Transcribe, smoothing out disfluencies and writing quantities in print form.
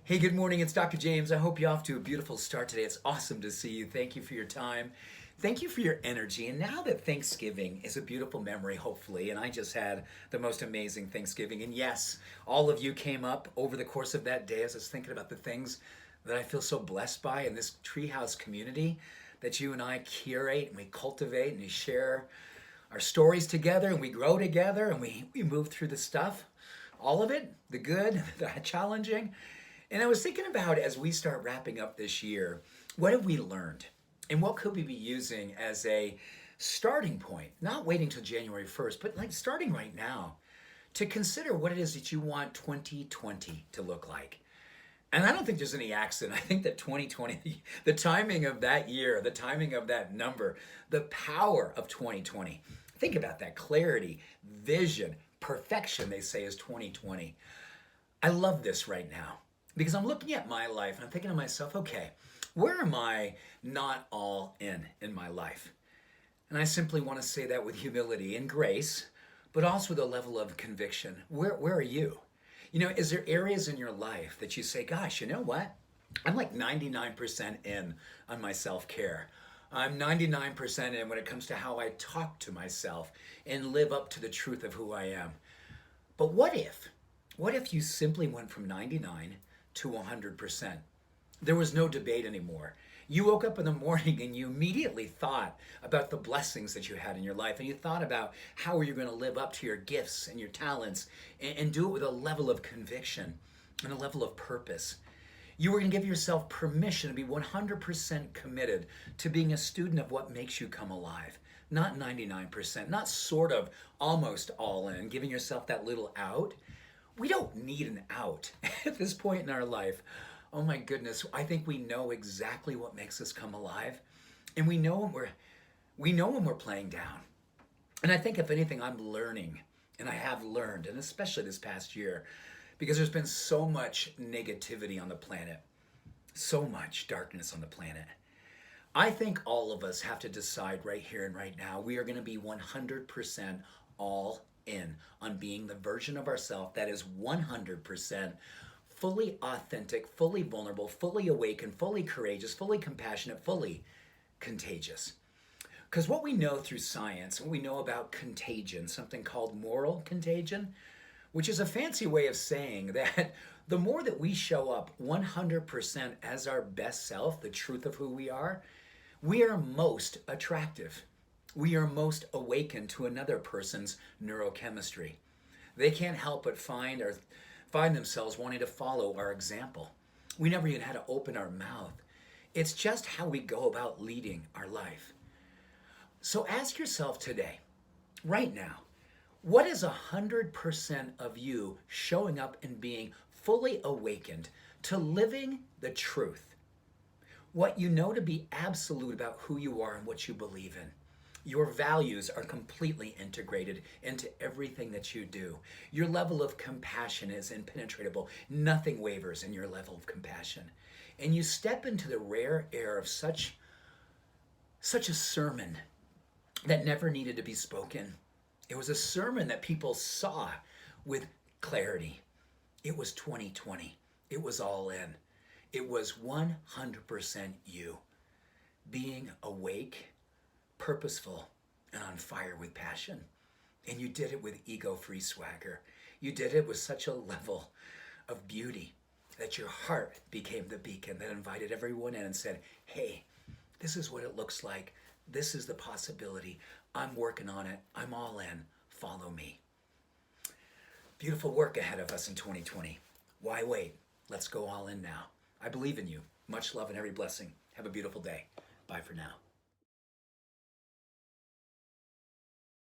Hey, good morning. It's Dr. James. I hope you're off to a beautiful start today. It's awesome to see you. Thank you for your time. Thank you for your energy. And now that Thanksgiving is a beautiful memory, hopefully, and I just had the most amazing Thanksgiving. And yes, all of you came up over the course of that day as I was thinking about the things that I feel so blessed by in this treehouse community that you and I curate and we cultivate and we share our stories together and we grow together and we move through the stuff, all of it, the good, the challenging. And I was thinking about as we start wrapping up this year, what have we learned? And what could we be using as a starting point? Not waiting till January 1st, but like starting right now to consider what it is that you want 2020 to look like. And I don't think there's any accident. I think that 2020, the timing of that year, the timing of that number, the power of 2020. Think about that clarity, vision, perfection, they say is 2020. I love this right now. Because I'm looking at my life and I'm thinking to myself, okay, where am I not all in my life? And I simply want to say that with humility and grace, but also with a level of conviction. Where are you? You know, is there areas in your life that you say, gosh, you know what? I'm like 99% in on my self-care. I'm 99% in when it comes to how I talk to myself and live up to the truth of who I am. But what if you simply went from 99 to 100%. There was no debate anymore. You woke up in the morning and you immediately thought about the blessings that you had in your life, and you thought about how you're going to live up to your gifts and your talents and do it with a level of conviction and a level of purpose. You were going to give yourself permission to be 100% committed to being a student of what makes you come alive. Not 99%, not sort of almost all in, giving yourself that little out. We don't need an out at this point in our life. Oh my goodness, I think we know exactly what makes us come alive. And we know when we're playing down. And I think if anything I'm learning, and I have learned, and especially this past year, because there's been so much negativity on the planet, so much darkness on the planet. I think all of us have to decide right here and right now, we are going to be 100% all in on being the version of ourselves that is 100% fully authentic, fully vulnerable, fully awakened, fully courageous, fully compassionate, fully contagious. Because what we know through science, what we know about contagion, something called moral contagion, which is a fancy way of saying that the more that we show up 100% as our best self, the truth of who we are most attractive. We are most awakened to another person's neurochemistry. They can't help but find themselves wanting to follow our example. We never even had to open our mouth. It's just how we go about leading our life. So ask yourself today, right now, what is 100% of you showing up and being fully awakened to living the truth? What you know to be absolute about who you are and what you believe in. Your values are completely integrated into everything that you do. Your level of compassion is impenetrable. Nothing wavers in your level of compassion. And you step into the rare air of such a sermon that never needed to be spoken. It was a sermon that people saw with clarity. It was 2020. It was all in. It was 100% you. Being awake, purposeful, and on fire with passion. And you did it with ego-free swagger. You did it with such a level of beauty that your heart became the beacon that invited everyone in and said, hey, this is what it looks like. This is the possibility. I'm working on it. I'm all in. Follow me. Beautiful work ahead of us in 2020. Why wait? Let's go all in now. I believe in you. Much love and every blessing. Have a beautiful day. Bye for now.